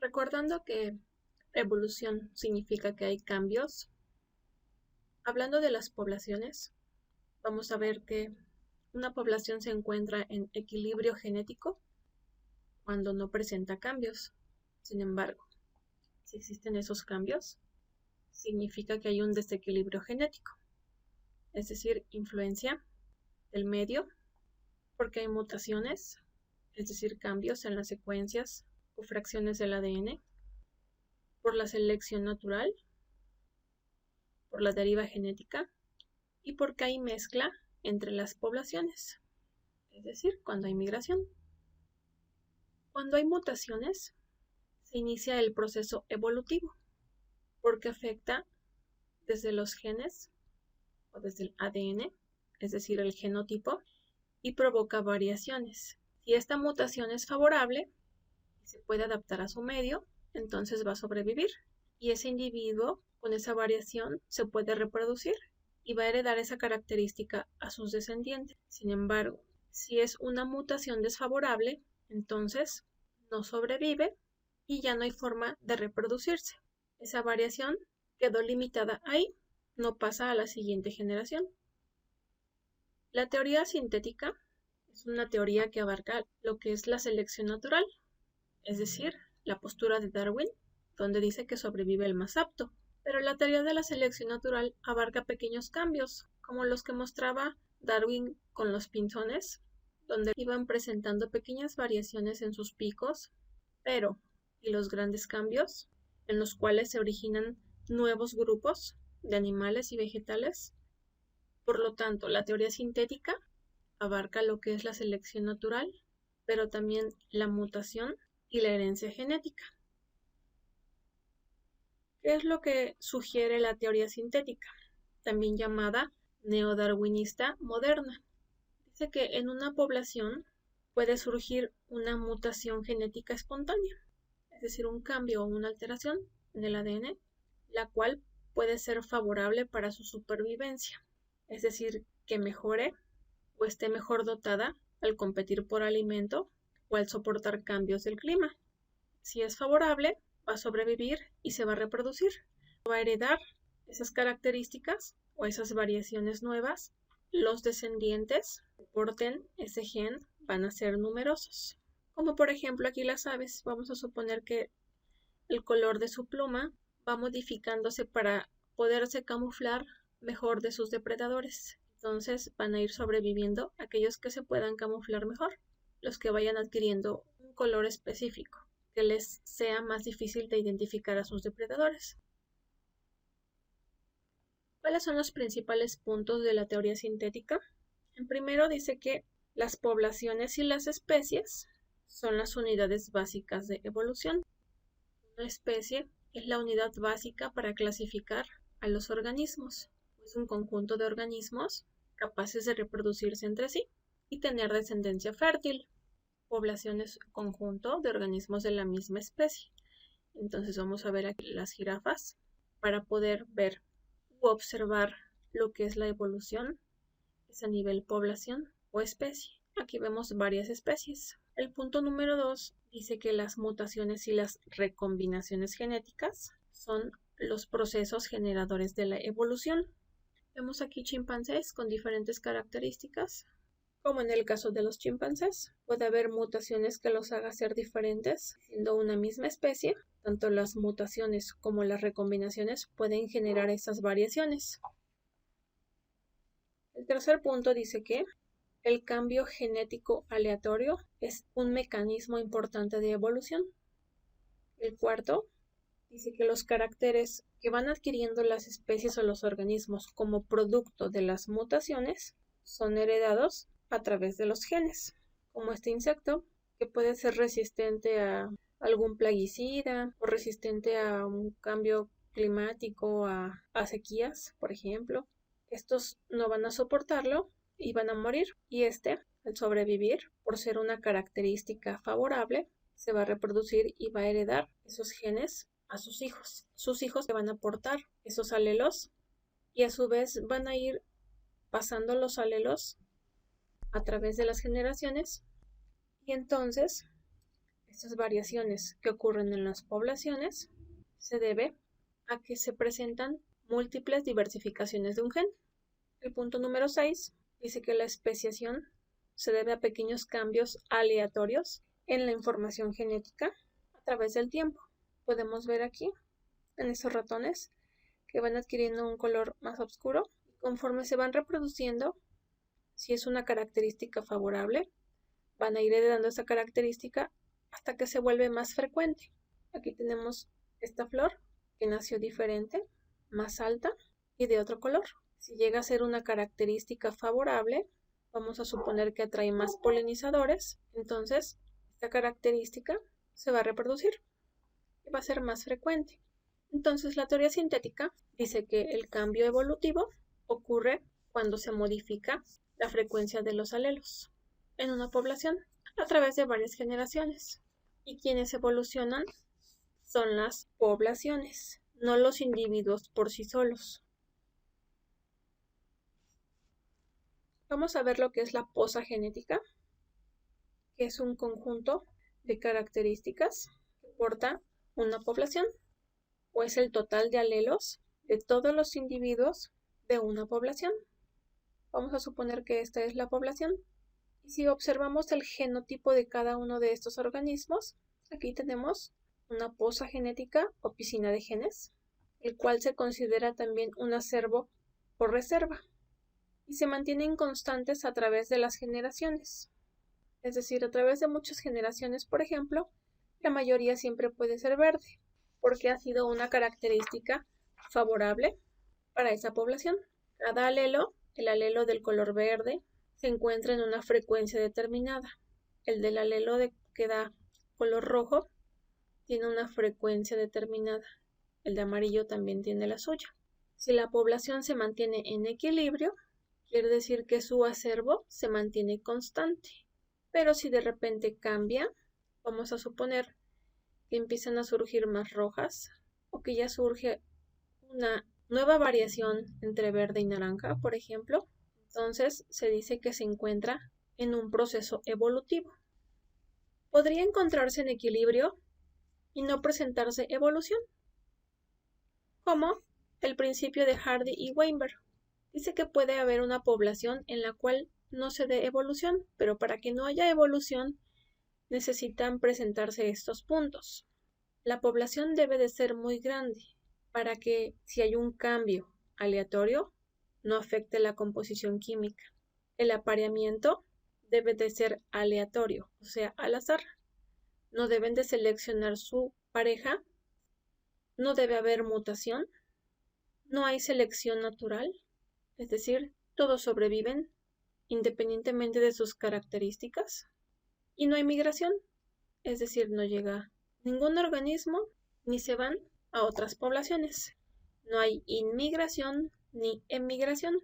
Recordando que evolución significa que hay cambios, hablando de las poblaciones, vamos a ver que una población se encuentra en equilibrio genético cuando no presenta cambios. Sin embargo, si existen esos cambios, significa que hay un desequilibrio genético, es decir, influencia del medio, porque hay mutaciones, es decir, cambios en las secuencias o fracciones del ADN, por la selección natural, por la deriva genética y porque hay mezcla entre las poblaciones, es decir, cuando hay migración. Cuando hay mutaciones, se inicia el proceso evolutivo, porque afecta desde los genes o desde el ADN, es decir, el genotipo, y provoca variaciones. Si esta mutación es favorable y se puede adaptar a su medio, entonces va a sobrevivir. Y ese individuo con esa variación se puede reproducir y va a heredar esa característica a sus descendientes. Sin embargo, si es una mutación desfavorable, entonces no sobrevive y ya no hay forma de reproducirse. Esa variación quedó limitada ahí, no pasa a la siguiente generación. La teoría sintética es una teoría que abarca lo que es la selección natural, es decir, la postura de Darwin, donde dice que sobrevive el más apto. Pero la teoría de la selección natural abarca pequeños cambios, como los que mostraba Darwin con los pinzones, donde iban presentando pequeñas variaciones en sus picos, y los grandes cambios, en los cuales se originan nuevos grupos de animales y vegetales. Por lo tanto, la teoría sintética abarca lo que es la selección natural, pero también la mutación y la herencia genética. ¿Qué es lo que sugiere la teoría sintética, también llamada neodarwinista moderna? Dice que en una población puede surgir una mutación genética espontánea, es decir, un cambio o una alteración en el ADN, la cual puede ser favorable para su supervivencia, es decir, que mejore o esté mejor dotada al competir por alimento o al soportar cambios del clima. Si es favorable, va a sobrevivir y se va a reproducir. Va a heredar esas características o esas variaciones nuevas. Los descendientes que porten ese gen van a ser numerosos. Como por ejemplo aquí las aves, vamos a suponer que el color de su pluma va modificándose para poderse camuflar mejor de sus depredadores. Entonces van a ir sobreviviendo aquellos que se puedan camuflar mejor, los que vayan adquiriendo un color específico que les sea más difícil de identificar a sus depredadores. ¿Cuáles son los principales puntos de la teoría sintética? En primero dice que las poblaciones y las especies son las unidades básicas de evolución. Una especie es la unidad básica para clasificar a los organismos. Es un conjunto de organismos capaces de reproducirse entre sí y tener descendencia fértil. Población es conjunto de organismos de la misma especie. Entonces vamos a ver aquí las jirafas para poder ver u observar lo que es la evolución, es a nivel población o especie. Aquí vemos varias especies. El punto número 2 dice que las mutaciones y las recombinaciones genéticas son los procesos generadores de la evolución. Vemos aquí chimpancés con diferentes características. Como en el caso de los chimpancés, puede haber mutaciones que los haga ser diferentes, siendo una misma especie. Tanto las mutaciones como las recombinaciones pueden generar esas variaciones. El tercer punto dice que el cambio genético aleatorio es un mecanismo importante de evolución. El cuarto dice que los caracteres que van adquiriendo las especies o los organismos como producto de las mutaciones son heredados a través de los genes, como este insecto que puede ser resistente a algún plaguicida o resistente a un cambio climático, a sequías, por ejemplo. Estos no van a soportarlo y van a morir, y al sobrevivir, por ser una característica favorable, se va a reproducir y va a heredar esos genes a sus hijos. Sus hijos le van a aportar esos alelos y a su vez van a ir pasando los alelos a través de las generaciones, y entonces Estas variaciones que ocurren en las poblaciones se debe a que se presentan múltiples diversificaciones de un gen. El punto número 6 dice que la especiación se debe a pequeños cambios aleatorios en la información genética a través del tiempo. Podemos ver aquí, en estos ratones, que van adquiriendo un color más oscuro. Conforme se van reproduciendo, si es una característica favorable, van a ir heredando esa característica hasta que se vuelve más frecuente. Aquí tenemos esta flor que nació diferente, más alta y de otro color. Si llega a ser una característica favorable, vamos a suponer que atrae más polinizadores, entonces esta característica se va a reproducir y va a ser más frecuente. Entonces la teoría sintética dice que el cambio evolutivo ocurre cuando se modifica la frecuencia de los alelos en una población a través de varias generaciones. Y quienes evolucionan son las poblaciones, no los individuos por sí solos. Vamos a ver lo que es la posa genética, que es un conjunto de características que porta una población, o es el total de alelos de todos los individuos de una población. Vamos a suponer que esta es la población. Y si observamos el genotipo de cada uno de estos organismos, aquí tenemos una posa genética o piscina de genes, el cual se considera también un acervo o reserva, y se mantienen constantes a través de las generaciones. Es decir, a través de muchas generaciones, por ejemplo, la mayoría siempre puede ser verde, porque ha sido una característica favorable para esa población. Cada alelo, el alelo del color verde, se encuentra en una frecuencia determinada. El del alelo que da color rojo tiene una frecuencia determinada. El de amarillo también tiene la suya. Si la población se mantiene en equilibrio, quiere decir que su acervo se mantiene constante. Pero si de repente cambia, vamos a suponer que empiezan a surgir más rojas o que ya surge una nueva variación entre verde y naranja, por ejemplo, entonces se dice que se encuentra en un proceso evolutivo. Podría encontrarse en equilibrio y no presentarse evolución, como el principio de Hardy y Weinberg. Dice que puede haber una población en la cual no se dé evolución, pero para que no haya evolución necesitan presentarse estos puntos. La población debe de ser muy grande para que si hay un cambio aleatorio no afecte la composición química. El apareamiento debe de ser aleatorio, o sea, al azar. No deben de seleccionar su pareja, no debe haber mutación, no hay selección natural, es decir, todos sobreviven independientemente de sus características, y no hay migración, es decir, no llega ningún organismo ni se van a otras poblaciones. No hay inmigración ni emigración.